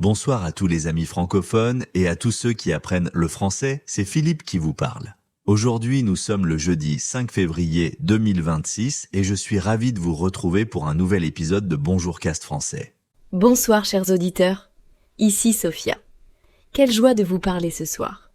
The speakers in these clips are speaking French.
Bonsoir à tous les amis francophones et à tous ceux qui apprennent le français, c'est Philippe qui vous parle. Aujourd'hui, nous sommes le jeudi 5 février 2026 et je suis ravi de vous retrouver pour un nouvel épisode de Bonjour Cast Français. Bonsoir chers auditeurs, ici Sophia. Quelle joie de vous parler ce soir.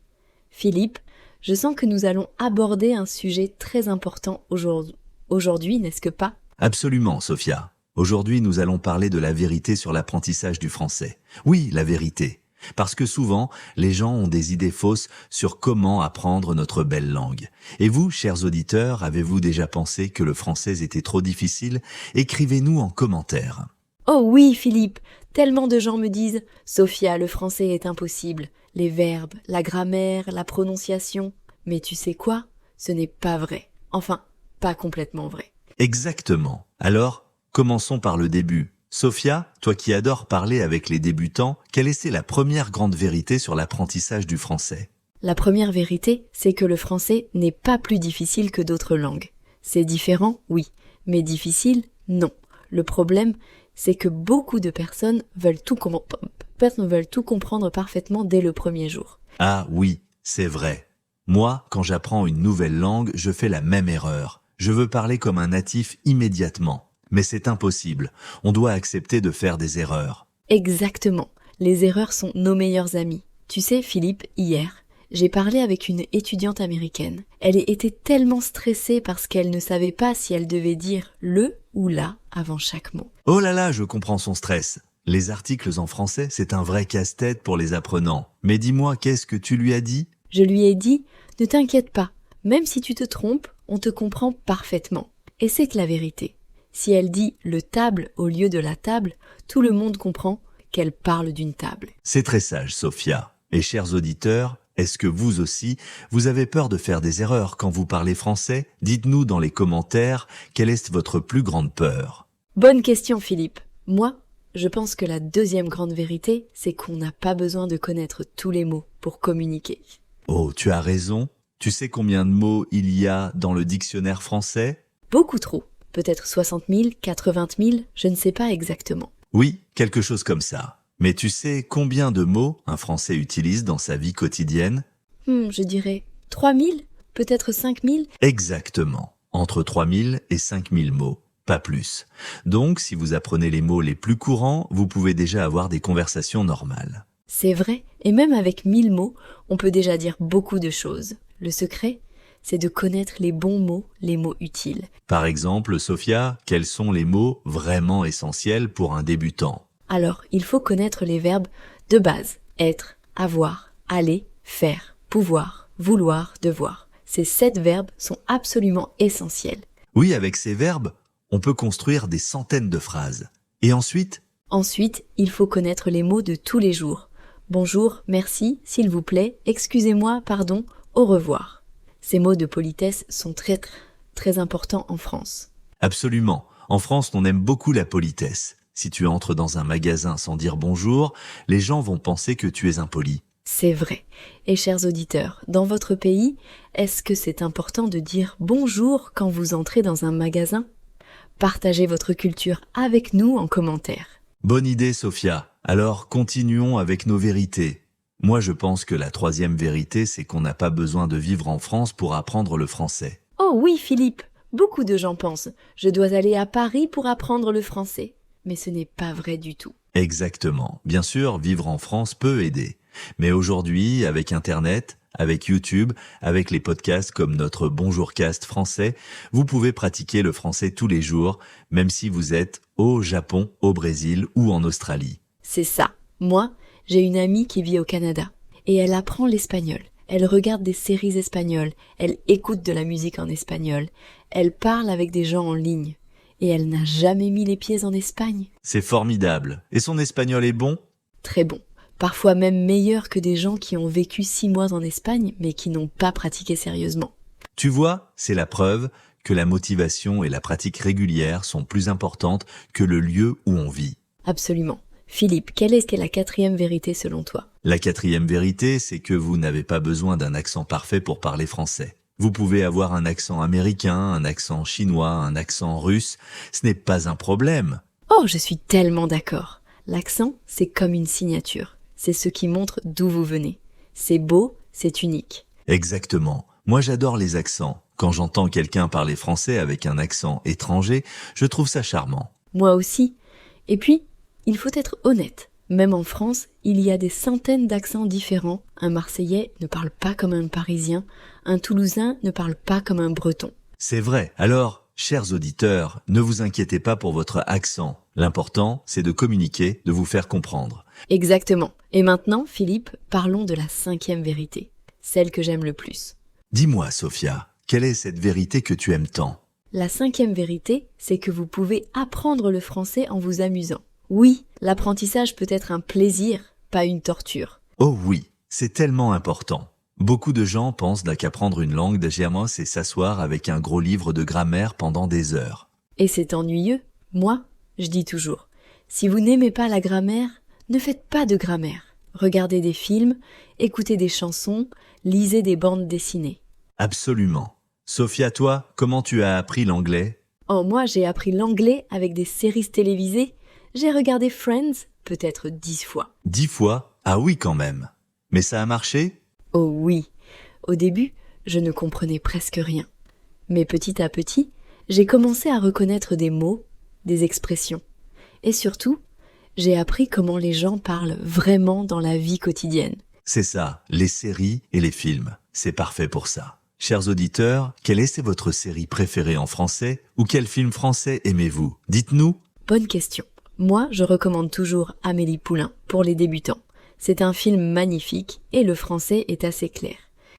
Philippe, je sens que nous allons aborder un sujet très important aujourd'hui, n'est-ce que pas ? Absolument, Sophia. Aujourd'hui, nous allons parler de la vérité sur l'apprentissage du français. Oui, la vérité. Parce que souvent, les gens ont des idées fausses sur comment apprendre notre belle langue. Et vous, chers auditeurs, avez-vous déjà pensé que le français était trop difficile ? Écrivez-nous en commentaire. Oh oui Philippe, tellement de gens me disent « Sophia, le français est impossible. Les verbes, la grammaire, la prononciation. » Mais tu sais quoi ? Ce n'est pas vrai. Enfin, pas complètement vrai. Exactement. Alors, commençons par le début. Sophia, toi qui adores parler avec les débutants, quelle était la première grande vérité sur l'apprentissage du français ? La première vérité, c'est que le français n'est pas plus difficile que d'autres langues. C'est différent, oui, mais difficile, non. Le problème, c'est que beaucoup de personnes veulent tout comprendre parfaitement dès le premier jour. Ah oui, c'est vrai. Moi, quand j'apprends une nouvelle langue, je fais la même erreur. Je veux parler comme un natif immédiatement. Mais c'est impossible. On doit accepter de faire des erreurs. Exactement. Les erreurs sont nos meilleurs amis. Tu sais, Philippe, hier, j'ai parlé avec une étudiante américaine. Elle était tellement stressée parce qu'elle ne savait pas si elle devait dire le ou la avant chaque mot. Oh là là, je comprends son stress. Les articles en français, c'est un vrai casse-tête pour les apprenants. Mais dis-moi, qu'est-ce que tu lui as dit ? Je lui ai dit, ne t'inquiète pas, même si tu te trompes, on te comprend parfaitement. Et c'est la vérité. Si elle dit le table au lieu de la table, tout le monde comprend qu'elle parle d'une table. C'est très sage, Sophia. Et chers auditeurs, est-ce que vous aussi, vous avez peur de faire des erreurs quand vous parlez français ? Dites-nous dans les commentaires, quelle est votre plus grande peur ? Bonne question, Philippe. Moi, je pense que la deuxième grande vérité, c'est qu'on n'a pas besoin de connaître tous les mots pour communiquer. Oh, tu as raison. Tu sais combien de mots il y a dans le dictionnaire français ? Beaucoup trop. Peut-être 60 000, 80 000, je ne sais pas exactement. Oui, quelque chose comme ça. Mais tu sais combien de mots un Français utilise dans sa vie quotidienne ? Je dirais 3 000, peut-être 5 000. Exactement. Entre 3 000 et 5 000 mots, pas plus. Donc, si vous apprenez les mots les plus courants, vous pouvez déjà avoir des conversations normales. C'est vrai, et même avec 1000 mots, on peut déjà dire beaucoup de choses. Le secret, c'est de connaître les bons mots, les mots utiles. Par exemple, Sophia, quels sont les mots vraiment essentiels pour un débutant ? Alors, il faut connaître les verbes de base. Être, avoir, aller, faire, pouvoir, vouloir, devoir. Ces 7 verbes sont absolument essentiels. Oui, avec ces verbes, on peut construire des centaines de phrases. Et ensuite ? Ensuite, il faut connaître les mots de tous les jours. Bonjour, merci, s'il vous plaît, excusez-moi, pardon, au revoir. Ces mots de politesse sont très, très importants en France. Absolument. En France, on aime beaucoup la politesse. Si tu entres dans un magasin sans dire bonjour, les gens vont penser que tu es impoli. C'est vrai. Et chers auditeurs, dans votre pays, est-ce que c'est important de dire bonjour quand vous entrez dans un magasin ? Partagez votre culture avec nous en commentaire. Bonne idée, Sophia. Alors, continuons avec nos vérités. Moi, je pense que la troisième vérité, c'est qu'on n'a pas besoin de vivre en France pour apprendre le français. Oh oui, Philippe, beaucoup de gens pensent « Je dois aller à Paris pour apprendre le français ». Mais ce n'est pas vrai du tout. Exactement. Bien sûr, vivre en France peut aider. Mais aujourd'hui, avec Internet, avec YouTube, avec les podcasts comme notre Bonjour Cast français, vous pouvez pratiquer le français tous les jours, même si vous êtes au Japon, au Brésil ou en Australie. C'est ça. Moi, j'ai une amie qui vit au Canada et elle apprend l'espagnol. Elle regarde des séries espagnoles, elle écoute de la musique en espagnol, elle parle avec des gens en ligne et elle n'a jamais mis les pieds en Espagne. C'est formidable. Et son espagnol est bon ? Très bon. Parfois même meilleur que des gens qui ont vécu 6 mois en Espagne mais qui n'ont pas pratiqué sérieusement. Tu vois, c'est la preuve que la motivation et la pratique régulière sont plus importantes que le lieu où on vit. Absolument. Philippe, quelle est la 4e vérité selon toi ? La 4e vérité, c'est que vous n'avez pas besoin d'un accent parfait pour parler français. Vous pouvez avoir un accent américain, un accent chinois, un accent russe. Ce n'est pas un problème. Oh, je suis tellement d'accord. L'accent, c'est comme une signature. C'est ce qui montre d'où vous venez. C'est beau, c'est unique. Exactement. Moi j'adore les accents. Quand j'entends quelqu'un parler français avec un accent étranger, je trouve ça charmant. Moi aussi. Et puis, il faut être honnête. Même en France, il y a des centaines d'accents différents. Un Marseillais ne parle pas comme un Parisien. Un Toulousain ne parle pas comme un Breton. C'est vrai. Alors, chers auditeurs, ne vous inquiétez pas pour votre accent. L'important, c'est de communiquer, de vous faire comprendre. Exactement. Et maintenant, Philippe, parlons de la 5e vérité. Celle que j'aime le plus. Dis-moi, Sophia, quelle est cette vérité que tu aimes tant ? La 5e vérité, c'est que vous pouvez apprendre le français en vous amusant. Oui, l'apprentissage peut être un plaisir, pas une torture. Oh oui, c'est tellement important. Beaucoup de gens pensent qu'apprendre une langue d'agément, c'est s'asseoir avec un gros livre de grammaire pendant des heures. Et c'est ennuyeux. Moi, je dis toujours, si vous n'aimez pas la grammaire, ne faites pas de grammaire. Regardez des films, écoutez des chansons, lisez des bandes dessinées. Absolument. Sophia, toi, comment tu as appris l'anglais ? Oh, moi, j'ai appris l'anglais avec des séries télévisées. J'ai regardé Friends peut-être 10 fois. 10 fois ? Ah oui, quand même. Mais ça a marché ? Oh oui. Au début, je ne comprenais presque rien. Mais petit à petit, j'ai commencé à reconnaître des mots, des expressions. Et surtout, j'ai appris comment les gens parlent vraiment dans la vie quotidienne. C'est ça, les séries et les films. C'est parfait pour ça. Chers auditeurs, quelle est votre série préférée en français ou quel film français aimez-vous ? Dites-nous. Bonne question. Moi, je recommande toujours Amélie Poulain pour les débutants. C'est un film magnifique et le français est assez clair.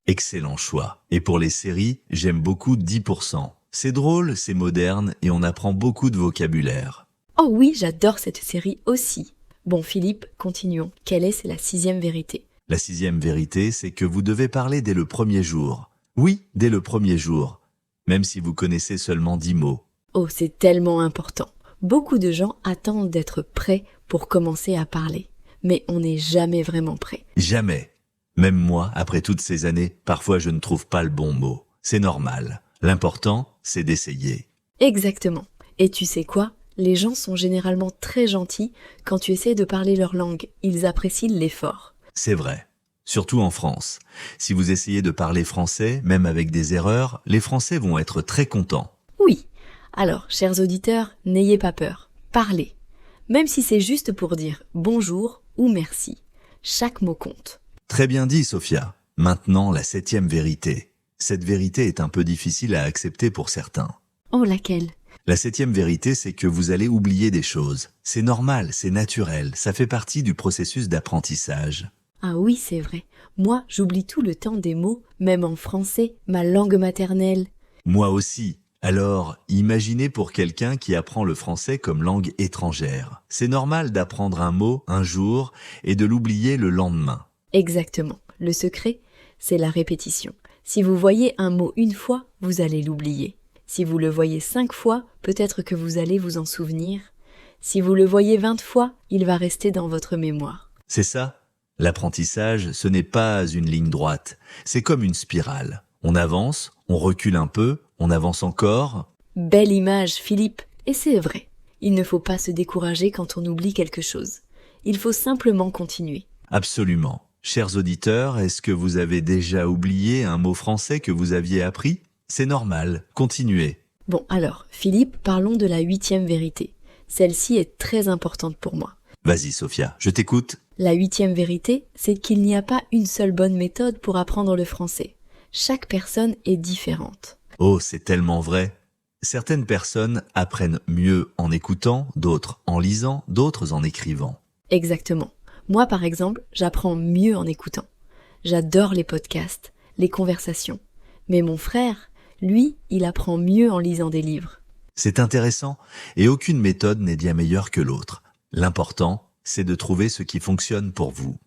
Excellent choix. Et pour les séries, j'aime beaucoup 10%. C'est drôle, c'est moderne et on apprend beaucoup de vocabulaire. Oh oui, j'adore cette série aussi. Bon Philippe, continuons. Quelle est la 6e vérité ? La 6e vérité, c'est que vous devez parler dès le premier jour. Oui, dès le premier jour. Même si vous connaissez seulement 10 mots. Oh, c'est tellement important. Beaucoup de gens attendent d'être prêts pour commencer à parler. Mais on n'est jamais vraiment prêt. Jamais. Même moi, après toutes ces années, parfois je ne trouve pas le bon mot. C'est normal. L'important, c'est d'essayer. Exactement. Et tu sais quoi ? Les gens sont généralement très gentils quand tu essaies de parler leur langue. Ils apprécient l'effort. C'est vrai. Surtout en France. Si vous essayez de parler français, même avec des erreurs, les Français vont être très contents. Oui. Alors, chers auditeurs, n'ayez pas peur. Parlez. Même si c'est juste pour dire bonjour ou merci. Chaque mot compte. Très bien dit, Sophia. Maintenant, la 7e vérité. Cette vérité est un peu difficile à accepter pour certains. Oh, laquelle ? La 7e vérité, c'est que vous allez oublier des choses. C'est normal, c'est naturel, ça fait partie du processus d'apprentissage. Ah oui, c'est vrai. Moi, j'oublie tout le temps des mots, même en français, ma langue maternelle. Moi aussi. Alors, imaginez pour quelqu'un qui apprend le français comme langue étrangère. C'est normal d'apprendre un mot un jour et de l'oublier le lendemain. Exactement. Le secret, c'est la répétition. Si vous voyez un mot une fois, vous allez l'oublier. Si vous le voyez 5 fois, peut-être que vous allez vous en souvenir. Si vous le voyez 20 fois, il va rester dans votre mémoire. C'est ça. L'apprentissage, ce n'est pas une ligne droite. C'est comme une spirale. On avance, on recule un peu, on avance encore. Belle image, Philippe. Et c'est vrai. Il ne faut pas se décourager quand on oublie quelque chose. Il faut simplement continuer. Absolument. Chers auditeurs, est-ce que vous avez déjà oublié un mot français que vous aviez appris ? C'est normal. Continuez. Bon, alors, Philippe, parlons de la 8e vérité. Celle-ci est très importante pour moi. Vas-y, Sophia, je t'écoute. La 8e vérité, c'est qu'il n'y a pas une seule bonne méthode pour apprendre le français. Chaque personne est différente. Oh, c'est tellement vrai. Certaines personnes apprennent mieux en écoutant, d'autres en lisant, d'autres en écrivant. Exactement. Moi, par exemple, j'apprends mieux en écoutant. J'adore les podcasts, les conversations. Mais mon frère, lui, il apprend mieux en lisant des livres. C'est intéressant, et aucune méthode n'est bien meilleure que l'autre. L'important, c'est de trouver ce qui fonctionne pour vous.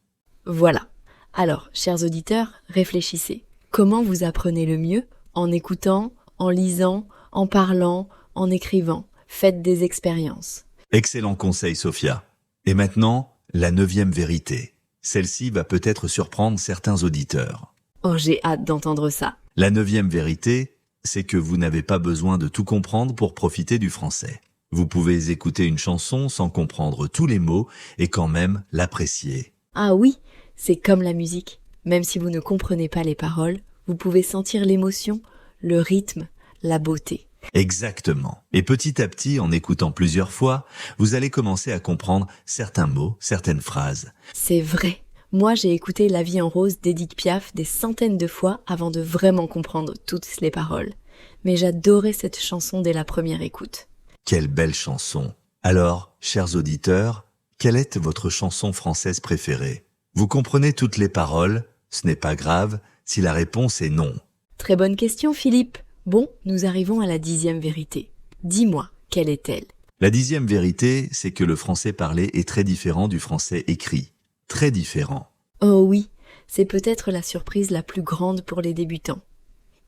Voilà. Alors, chers auditeurs, réfléchissez. Comment vous apprenez le mieux ? En écoutant, en lisant, en parlant, en écrivant. Faites des expériences. Excellent conseil, Sophia. Et maintenant, la 9e vérité. Celle-ci va peut-être surprendre certains auditeurs. Oh, j'ai hâte d'entendre ça. La 9e vérité, c'est que vous n'avez pas besoin de tout comprendre pour profiter du français. Vous pouvez écouter une chanson sans comprendre tous les mots et quand même l'apprécier. Ah oui, c'est comme la musique. Même si vous ne comprenez pas les paroles, vous pouvez sentir l'émotion, le rythme, la beauté. Exactement. Et petit à petit, en écoutant plusieurs fois, vous allez commencer à comprendre certains mots, certaines phrases. C'est vrai. Moi, j'ai écouté La vie en rose d'Édith Piaf des centaines de fois avant de vraiment comprendre toutes les paroles. Mais j'adorais cette chanson dès la première écoute. Quelle belle chanson. Alors, chers auditeurs, quelle est votre chanson française préférée? Vous comprenez toutes les paroles? Ce n'est pas grave si la réponse est non. Très bonne question, Philippe. Bon, nous arrivons à la 10e vérité. Dis-moi, quelle est-elle? La 10e vérité, c'est que le français parlé est très différent du français écrit. Très différent. Oh oui, c'est peut-être la surprise la plus grande pour les débutants.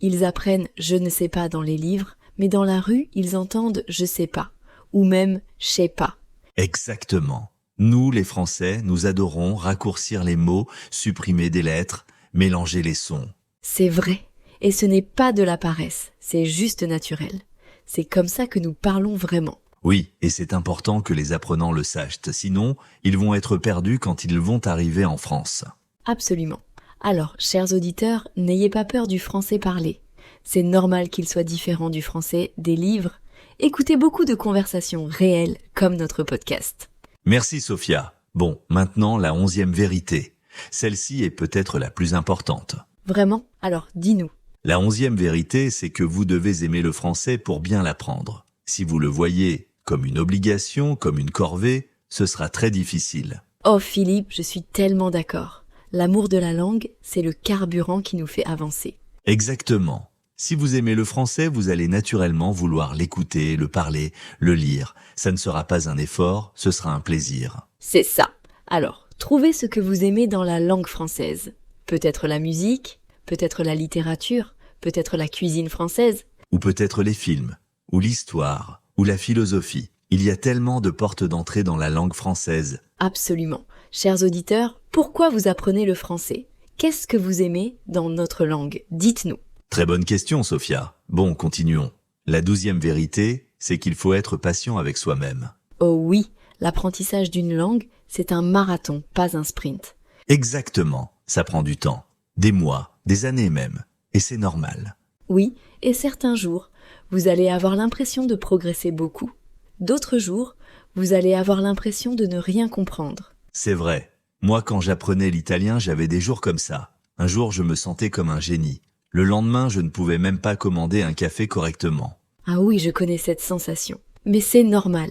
Ils apprennent « je ne sais pas » dans les livres, mais dans la rue, ils entendent « je sais pas » ou même « je sais pas ». Exactement. Nous, les Français, nous adorons raccourcir les mots, supprimer des lettres, mélanger les sons. C'est vrai. Et ce n'est pas de la paresse, c'est juste naturel. C'est comme ça que nous parlons vraiment. Oui, et c'est important que les apprenants le sachent, sinon ils vont être perdus quand ils vont arriver en France. Absolument. Alors, chers auditeurs, n'ayez pas peur du français parlé. C'est normal qu'il soit différent du français des livres. Écoutez beaucoup de conversations réelles comme notre podcast. Merci Sophia. Bon, maintenant la 11e vérité. Celle-ci est peut-être la plus importante. Vraiment? Alors, dis-nous. La 11e vérité, c'est que vous devez aimer le français pour bien l'apprendre. Si vous le voyez comme une obligation, comme une corvée, ce sera très difficile. Oh Philippe, je suis tellement d'accord. L'amour de la langue, c'est le carburant qui nous fait avancer. Exactement. Si vous aimez le français, vous allez naturellement vouloir l'écouter, le parler, le lire. Ça ne sera pas un effort, ce sera un plaisir. C'est ça. Alors, trouvez ce que vous aimez dans la langue française. Peut-être la musique, peut-être la littérature, peut-être la cuisine française. Ou peut-être les films, ou l'histoire, ou la philosophie. Il y a tellement de portes d'entrée dans la langue française. Absolument. Chers auditeurs, pourquoi vous apprenez le français? Qu'est-ce que vous aimez dans notre langue? Dites-nous. Très bonne question, Sophia. Bon, continuons. La 12e vérité, c'est qu'il faut être patient avec soi-même. Oh oui, l'apprentissage d'une langue, c'est un marathon, pas un sprint. Exactement. Ça prend du temps. Des mois, des années même. Et c'est normal. Oui, et certains jours, vous allez avoir l'impression de progresser beaucoup. D'autres jours, vous allez avoir l'impression de ne rien comprendre. C'est vrai. Moi, quand j'apprenais l'italien, j'avais des jours comme ça. Un jour, je me sentais comme un génie. Le lendemain, je ne pouvais même pas commander un café correctement. Ah oui, je connais cette sensation. Mais c'est normal.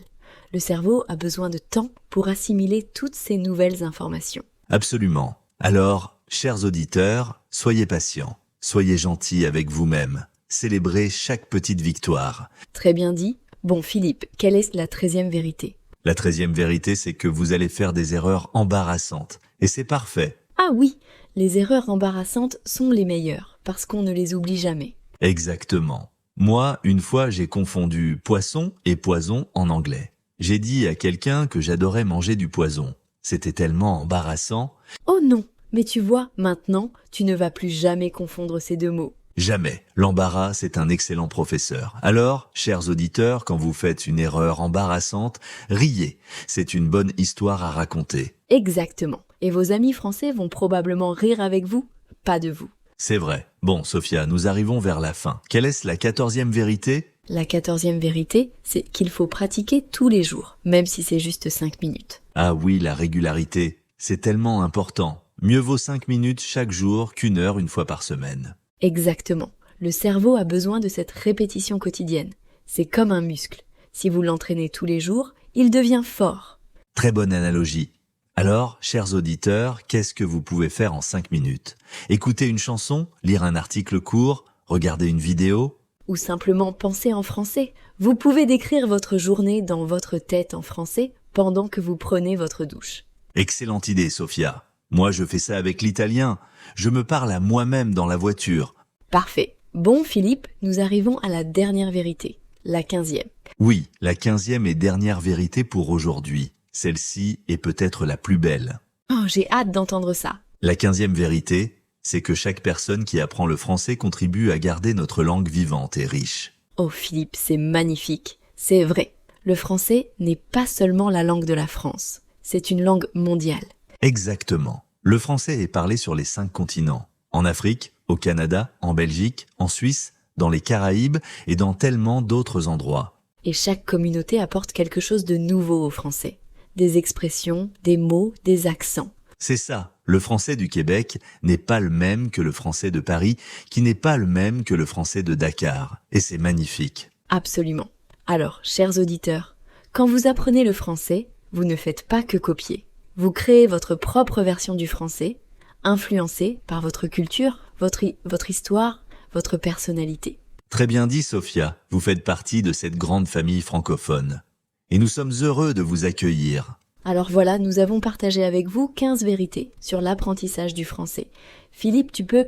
Le cerveau a besoin de temps pour assimiler toutes ces nouvelles informations. Absolument. Alors, chers auditeurs, soyez patients. Soyez gentils avec vous-même. Célébrez chaque petite victoire. Très bien dit. Bon Philippe, quelle est la 13e vérité? La 13e vérité, c'est que vous allez faire des erreurs embarrassantes. Et c'est parfait. Ah oui, les erreurs embarrassantes sont les meilleures, parce qu'on ne les oublie jamais. Exactement. Moi, une fois, j'ai confondu poisson et poison en anglais. J'ai dit à quelqu'un que j'adorais manger du poison. C'était tellement embarrassant. Oh non, mais tu vois, maintenant, tu ne vas plus jamais confondre ces deux mots. Jamais. L'embarras, c'est un excellent professeur. Alors, chers auditeurs, quand vous faites une erreur embarrassante, riez. C'est une bonne histoire à raconter. Exactement. Et vos amis français vont probablement rire avec vous, pas de vous. C'est vrai. Bon, Sophia, nous arrivons vers la fin. Quelle est la 14e vérité? La 14e vérité, c'est qu'il faut pratiquer tous les jours, même si c'est juste 5 minutes. Ah oui, la régularité. C'est tellement important. Mieux vaut 5 minutes chaque jour qu'1 heure une fois par semaine. Exactement. Le cerveau a besoin de cette répétition quotidienne. C'est comme un muscle. Si vous l'entraînez tous les jours, il devient fort. Très bonne analogie. Alors, chers auditeurs, qu'est-ce que vous pouvez faire en 5 minutes? Écouter une chanson, lire un article court, regarder une vidéo? Ou simplement penser en français. Vous pouvez décrire votre journée dans votre tête en français pendant que vous prenez votre douche. Excellente idée, Sophia. Moi, je fais ça avec l'italien. Je me parle à moi-même dans la voiture. Parfait. Bon, Philippe, nous arrivons à la dernière vérité, la 15e. Oui, la 15e et dernière vérité pour aujourd'hui. Celle-ci est peut-être la plus belle. Oh, j'ai hâte d'entendre ça. La 15e vérité, c'est que chaque personne qui apprend le français contribue à garder notre langue vivante et riche. Oh, Philippe, c'est magnifique. C'est vrai. Le français n'est pas seulement la langue de la France, c'est une langue mondiale. Exactement. Le français est parlé sur les 5 continents. En Afrique, au Canada, en Belgique, en Suisse, dans les Caraïbes et dans tellement d'autres endroits. Et chaque communauté apporte quelque chose de nouveau au français. Des expressions, des mots, des accents. C'est ça. Le français du Québec n'est pas le même que le français de Paris, qui n'est pas le même que le français de Dakar. Et c'est magnifique. Absolument. Alors, chers auditeurs, quand vous apprenez le français, vous ne faites pas que copier. Vous créez votre propre version du français, influencée par votre culture, votre histoire, votre personnalité. Très bien dit, Sophia. Vous faites partie de cette grande famille francophone. Et nous sommes heureux de vous accueillir. Alors voilà, nous avons partagé avec vous 15 vérités sur l'apprentissage du français. Philippe, tu peux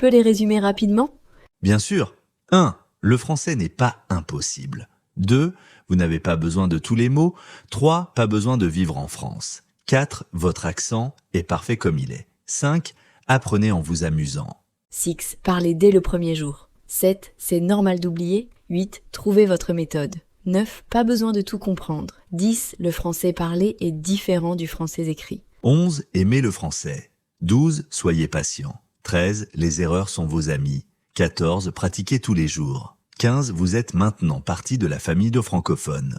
les résumer rapidement ? Bien sûr. 1. Le français n'est pas impossible. 2. Vous n'avez pas besoin de tous les mots. 3. Pas besoin de vivre en France. 4. Votre accent est parfait comme il est. 5. Apprenez en vous amusant. 6. Parlez dès le premier jour. 7. C'est normal d'oublier. 8. Trouvez votre méthode. 9. Pas besoin de tout comprendre. 10. Le français parlé est différent du français écrit. 11. Aimez le français. 12. Soyez patient. 13. Les erreurs sont vos amis. 14. Pratiquez tous les jours. 15. Vous êtes maintenant partie de la famille de francophones.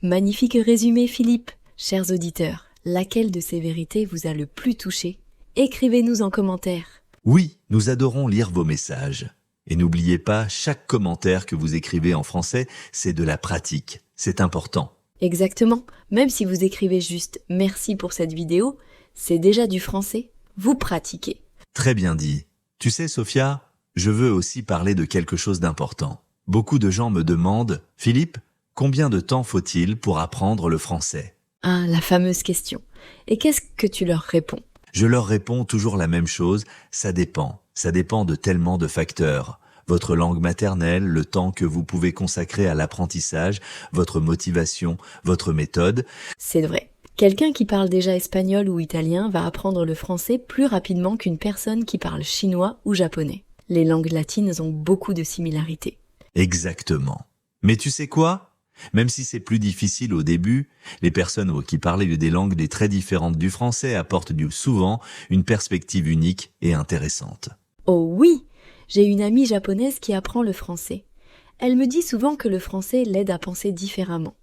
Magnifique résumé, Philippe. Chers auditeurs, laquelle de ces vérités vous a le plus touché ? Écrivez-nous en commentaire. Oui, nous adorons lire vos messages. Et n'oubliez pas, chaque commentaire que vous écrivez en français, c'est de la pratique. C'est important. Exactement. Même si vous écrivez juste « Merci pour cette vidéo », c'est déjà du français. Vous pratiquez. Très bien dit. Tu sais, Sophia, je veux aussi parler de quelque chose d'important. Beaucoup de gens me demandent « Philippe, combien de temps faut-il pour apprendre le français ?» Ah, la fameuse question. Et qu'est-ce que tu leur réponds ? Je leur réponds toujours la même chose, ça dépend. Ça dépend de tellement de facteurs. Votre langue maternelle, le temps que vous pouvez consacrer à l'apprentissage, votre motivation, votre méthode. C'est vrai. Quelqu'un qui parle déjà espagnol ou italien va apprendre le français plus rapidement qu'une personne qui parle chinois ou japonais. Les langues latines ont beaucoup de similarités. Exactement. Mais tu sais quoi ? Même si c'est plus difficile au début, les personnes qui parlent des langues très différentes du français apportent souvent une perspective unique et intéressante. Oh oui ! J'ai une amie japonaise qui apprend le français. Elle me dit souvent que le français l'aide à penser différemment,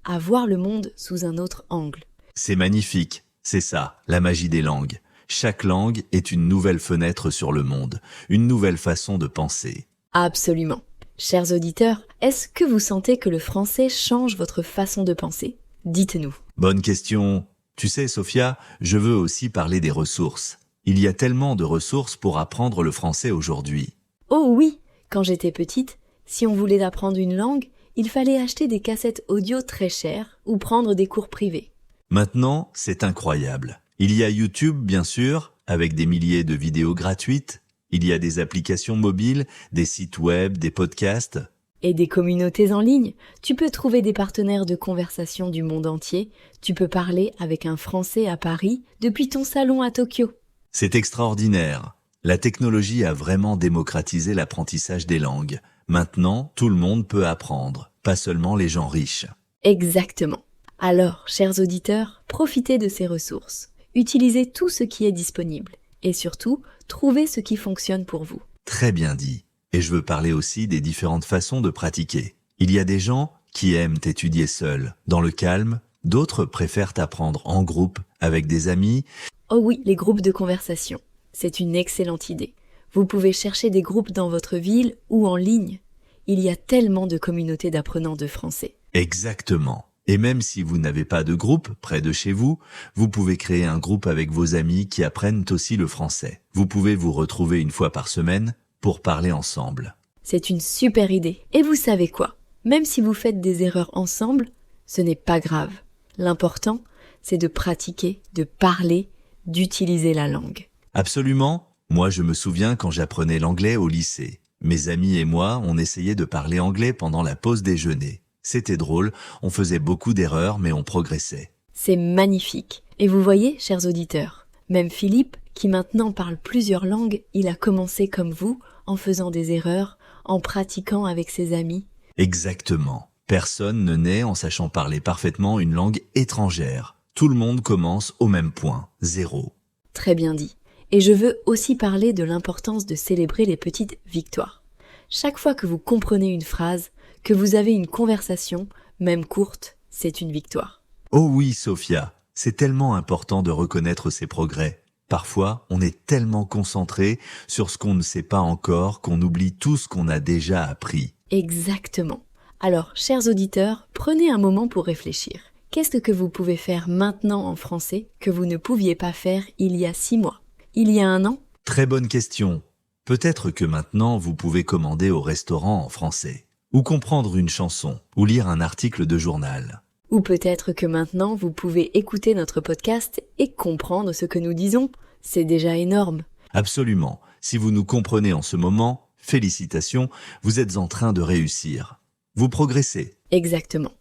à voir le monde sous un autre angle. C'est magnifique, c'est ça, la magie des langues. Chaque langue est une nouvelle fenêtre sur le monde, une nouvelle façon de penser. Absolument. Chers auditeurs, est-ce que vous sentez que le français change votre façon de penser ? Dites-nous. Bonne question. Tu sais, Sophia, je veux aussi parler des ressources. Il y a tellement de ressources pour apprendre le français aujourd'hui. Oh oui ! Quand j'étais petite, si on voulait apprendre une langue, il fallait acheter des cassettes audio très chères ou prendre des cours privés. Maintenant, c'est incroyable. Il y a YouTube, bien sûr, avec des milliers de vidéos gratuites. Il y a des applications mobiles, des sites web, des podcasts. Et des communautés en ligne. Tu peux trouver des partenaires de conversation du monde entier. Tu peux parler avec un Français à Paris depuis ton salon à Tokyo. C'est extraordinaire. La technologie a vraiment démocratisé l'apprentissage des langues. Maintenant, tout le monde peut apprendre, pas seulement les gens riches. Exactement. Alors, chers auditeurs, profitez de ces ressources. Utilisez tout ce qui est disponible. Et surtout, trouvez ce qui fonctionne pour vous. Très bien dit. Et je veux parler aussi des différentes façons de pratiquer. Il y a des gens qui aiment étudier seuls, dans le calme. D'autres préfèrent apprendre en groupe, avec des amis. Oh oui, les groupes de conversation. C'est une excellente idée. Vous pouvez chercher des groupes dans votre ville ou en ligne. Il y a tellement de communautés d'apprenants de français. Exactement. Et même si vous n'avez pas de groupe près de chez vous, vous pouvez créer un groupe avec vos amis qui apprennent aussi le français. Vous pouvez vous retrouver une fois par semaine pour parler ensemble. C'est une super idée. Et vous savez quoi ? Même si vous faites des erreurs ensemble, ce n'est pas grave. L'important, c'est de pratiquer, de parler, d'utiliser la langue. Absolument. Moi, je me souviens quand j'apprenais l'anglais au lycée. Mes amis et moi, on essayait de parler anglais pendant la pause déjeuner. C'était drôle, on faisait beaucoup d'erreurs, mais on progressait. C'est magnifique. Et vous voyez, chers auditeurs, même Philippe, qui maintenant parle plusieurs langues, il a commencé comme vous, en faisant des erreurs, en pratiquant avec ses amis. Exactement. Personne ne naît en sachant parler parfaitement une langue étrangère. Tout le monde commence au même point, 0. Très bien dit. Et je veux aussi parler de l'importance de célébrer les petites victoires. Chaque fois que vous comprenez une phrase, que vous avez une conversation, même courte, c'est une victoire. Oh oui, Sophia, c'est tellement important de reconnaître ses progrès. Parfois, on est tellement concentré sur ce qu'on ne sait pas encore qu'on oublie tout ce qu'on a déjà appris. Exactement. Alors, chers auditeurs, prenez un moment pour réfléchir. Qu'est-ce que vous pouvez faire maintenant en français que vous ne pouviez pas faire il y a 6 mois? Il y a 1 an? Très bonne question. Peut-être que maintenant vous pouvez commander au restaurant en français, ou comprendre une chanson, ou lire un article de journal. Ou peut-être que maintenant vous pouvez écouter notre podcast et comprendre ce que nous disons. C'est déjà énorme. Absolument. Si vous nous comprenez en ce moment, félicitations, vous êtes en train de réussir. Vous progressez. Exactement.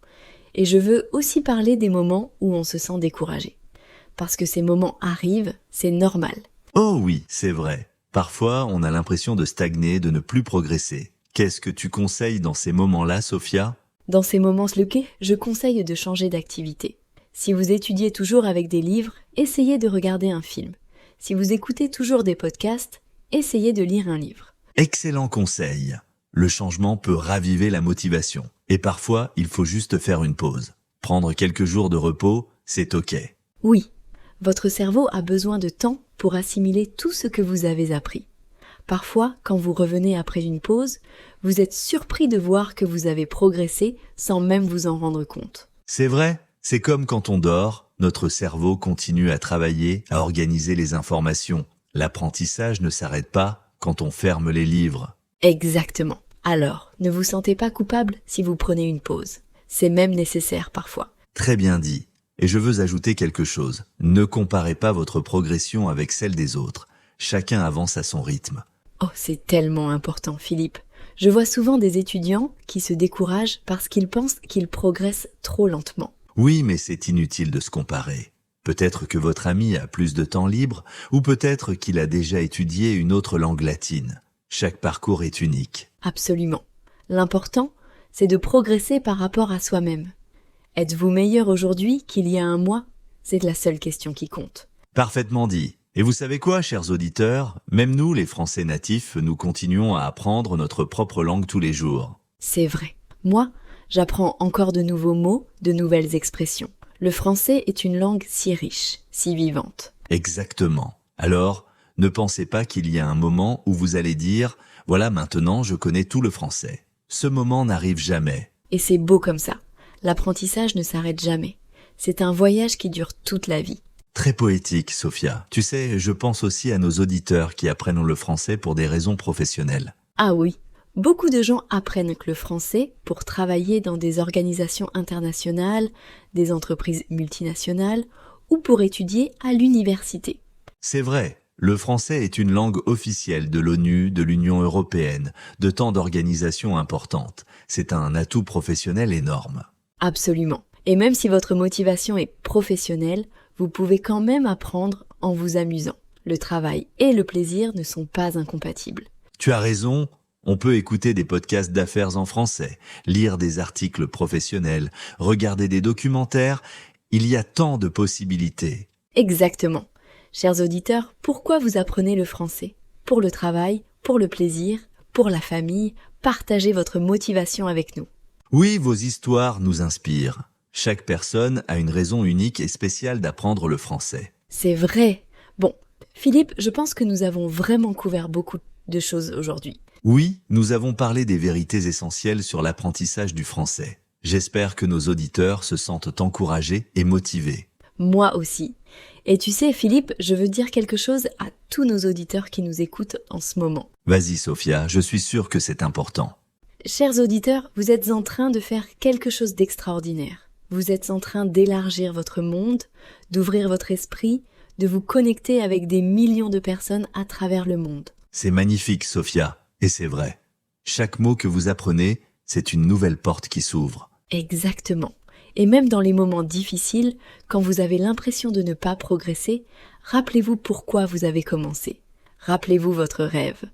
Et je veux aussi parler des moments où on se sent découragé. Parce que ces moments arrivent, c'est normal. Oh oui, c'est vrai. Parfois, on a l'impression de stagner, de ne plus progresser. Qu'est-ce que tu conseilles dans ces moments-là, Sophia? Dans ces moments sloqués, je conseille de changer d'activité. Si vous étudiez toujours avec des livres, essayez de regarder un film. Si vous écoutez toujours des podcasts, essayez de lire un livre. Excellent conseil. Le changement peut raviver la motivation. Et parfois, il faut juste faire une pause. Prendre quelques jours de repos, c'est OK. Oui, votre cerveau a besoin de temps pour assimiler tout ce que vous avez appris. Parfois, quand vous revenez après une pause, vous êtes surpris de voir que vous avez progressé sans même vous en rendre compte. C'est vrai, c'est comme quand on dort, notre cerveau continue à travailler, à organiser les informations. L'apprentissage ne s'arrête pas quand on ferme les livres. Exactement. Alors, ne vous sentez pas coupable si vous prenez une pause. C'est même nécessaire parfois. Très bien dit. Et je veux ajouter quelque chose. Ne comparez pas votre progression avec celle des autres. Chacun avance à son rythme. Oh, c'est tellement important, Philippe. Je vois souvent des étudiants qui se découragent parce qu'ils pensent qu'ils progressent trop lentement. Oui, mais c'est inutile de se comparer. Peut-être que votre ami a plus de temps libre, ou peut-être qu'il a déjà étudié une autre langue latine. Chaque parcours est unique. Absolument. L'important, c'est de progresser par rapport à soi-même. Êtes-vous meilleur aujourd'hui qu'il y a 1 mois? C'est la seule question qui compte. Parfaitement dit. Et vous savez quoi, chers auditeurs? Même nous, les Français natifs, nous continuons à apprendre notre propre langue tous les jours. C'est vrai. Moi, j'apprends encore de nouveaux mots, de nouvelles expressions. Le français est une langue si riche, si vivante. Exactement. Alors, ne pensez pas qu'il y a un moment où vous allez dire « Voilà, maintenant, je connais tout le français ». Ce moment n'arrive jamais. Et c'est beau comme ça. L'apprentissage ne s'arrête jamais. C'est un voyage qui dure toute la vie. Très poétique, Sophia. Tu sais, je pense aussi à nos auditeurs qui apprennent le français pour des raisons professionnelles. Ah oui, beaucoup de gens apprennent le français pour travailler dans des organisations internationales, des entreprises multinationales ou pour étudier à l'université. C'est vrai, le français est une langue officielle de l'ONU, de l'Union européenne, de tant d'organisations importantes. C'est un atout professionnel énorme. Absolument. Et même si votre motivation est professionnelle, vous pouvez quand même apprendre en vous amusant. Le travail et le plaisir ne sont pas incompatibles. Tu as raison, on peut écouter des podcasts d'affaires en français, lire des articles professionnels, regarder des documentaires. Il y a tant de possibilités. Exactement. Chers auditeurs, pourquoi vous apprenez le français? Pour le travail, pour le plaisir, pour la famille, partagez votre motivation avec nous. Oui, vos histoires nous inspirent. Chaque personne a une raison unique et spéciale d'apprendre le français. C'est vrai. Bon, Philippe, je pense que nous avons vraiment couvert beaucoup de choses aujourd'hui. Oui, nous avons parlé des vérités essentielles sur l'apprentissage du français. J'espère que nos auditeurs se sentent encouragés et motivés. Moi aussi. Et tu sais, Philippe, je veux dire quelque chose à tous nos auditeurs qui nous écoutent en ce moment. Vas-y, Sophia, je suis sûr que c'est important. Chers auditeurs, vous êtes en train de faire quelque chose d'extraordinaire. Vous êtes en train d'élargir votre monde, d'ouvrir votre esprit, de vous connecter avec des millions de personnes à travers le monde. C'est magnifique, Sophia, et c'est vrai. Chaque mot que vous apprenez, c'est une nouvelle porte qui s'ouvre. Exactement. Et même dans les moments difficiles, quand vous avez l'impression de ne pas progresser, rappelez-vous pourquoi vous avez commencé. Rappelez-vous votre rêve.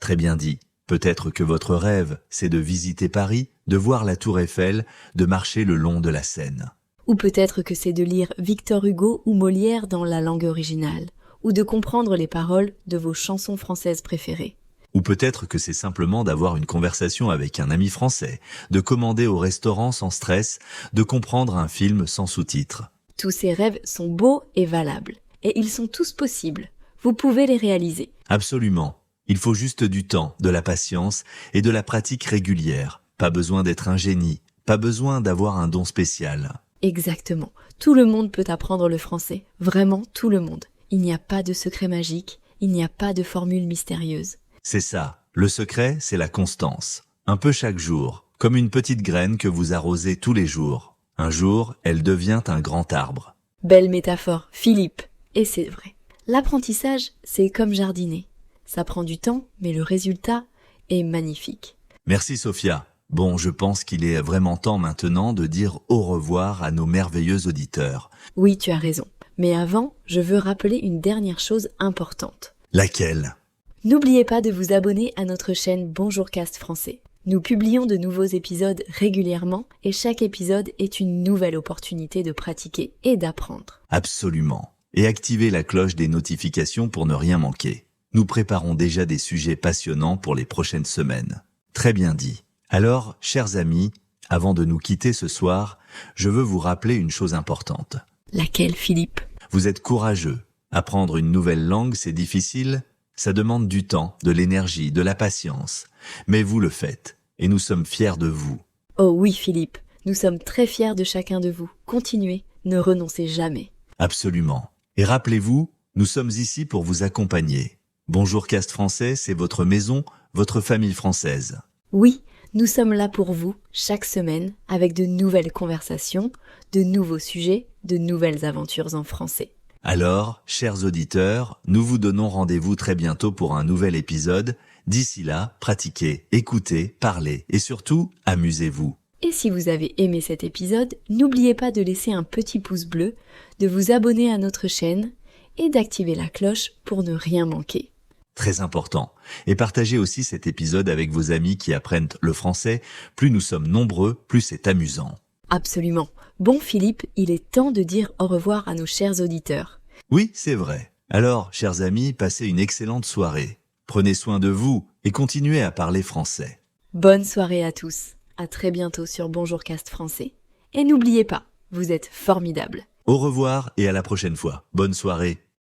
Très bien dit. Peut-être que votre rêve, c'est de visiter Paris, de voir la Tour Eiffel, de marcher le long de la Seine. Ou peut-être que c'est de lire Victor Hugo ou Molière dans la langue originale, ou de comprendre les paroles de vos chansons françaises préférées. Ou peut-être que c'est simplement d'avoir une conversation avec un ami français, de commander au restaurant sans stress, de comprendre un film sans sous-titres. Tous ces rêves sont beaux et valables, et ils sont tous possibles. Vous pouvez les réaliser. Absolument. Il faut juste du temps, de la patience et de la pratique régulière. Pas besoin d'être un génie, pas besoin d'avoir un don spécial. Exactement. Tout le monde peut apprendre le français. Vraiment tout le monde. Il n'y a pas de secret magique, il n'y a pas de formule mystérieuse. C'est ça. Le secret, c'est la constance. Un peu chaque jour, comme une petite graine que vous arrosez tous les jours. Un jour, elle devient un grand arbre. Belle métaphore, Philippe. Et c'est vrai. L'apprentissage, c'est comme jardiner. Ça prend du temps, mais le résultat est magnifique. Merci Sophia. Bon, je pense qu'il est vraiment temps maintenant de dire au revoir à nos merveilleux auditeurs. Oui, tu as raison. Mais avant, je veux rappeler une dernière chose importante. Laquelle ? N'oubliez pas de vous abonner à notre chaîne Bonjour Cast Français. Nous publions de nouveaux épisodes régulièrement et chaque épisode est une nouvelle opportunité de pratiquer et d'apprendre. Absolument. Et activez la cloche des notifications pour ne rien manquer. Nous préparons déjà des sujets passionnants pour les prochaines semaines. Très bien dit. Alors, chers amis, avant de nous quitter ce soir, je veux vous rappeler une chose importante. Laquelle, Philippe ? Vous êtes courageux. Apprendre une nouvelle langue, c'est difficile. Ça demande du temps, de l'énergie, de la patience. Mais vous le faites. Et nous sommes fiers de vous. Oh oui, Philippe. Nous sommes très fiers de chacun de vous. Continuez. Ne renoncez jamais. Absolument. Et rappelez-vous, nous sommes ici pour vous accompagner. Bonjour Cast Français, c'est votre maison, votre famille française. Oui, nous sommes là pour vous, chaque semaine, avec de nouvelles conversations, de nouveaux sujets, de nouvelles aventures en français. Alors, chers auditeurs, nous vous donnons rendez-vous très bientôt pour un nouvel épisode. D'ici là, pratiquez, écoutez, parlez et surtout, amusez-vous. Et si vous avez aimé cet épisode, n'oubliez pas de laisser un petit pouce bleu, de vous abonner à notre chaîne et d'activer la cloche pour ne rien manquer. Très important. Et partagez aussi cet épisode avec vos amis qui apprennent le français. Plus nous sommes nombreux, plus c'est amusant. Absolument. Bon Philippe, il est temps de dire au revoir à nos chers auditeurs. Oui, c'est vrai. Alors, chers amis, passez une excellente soirée. Prenez soin de vous et continuez à parler français. Bonne soirée à tous. À très bientôt sur Bonjour Cast Français. Et n'oubliez pas, vous êtes formidables. Au revoir et à la prochaine fois. Bonne soirée.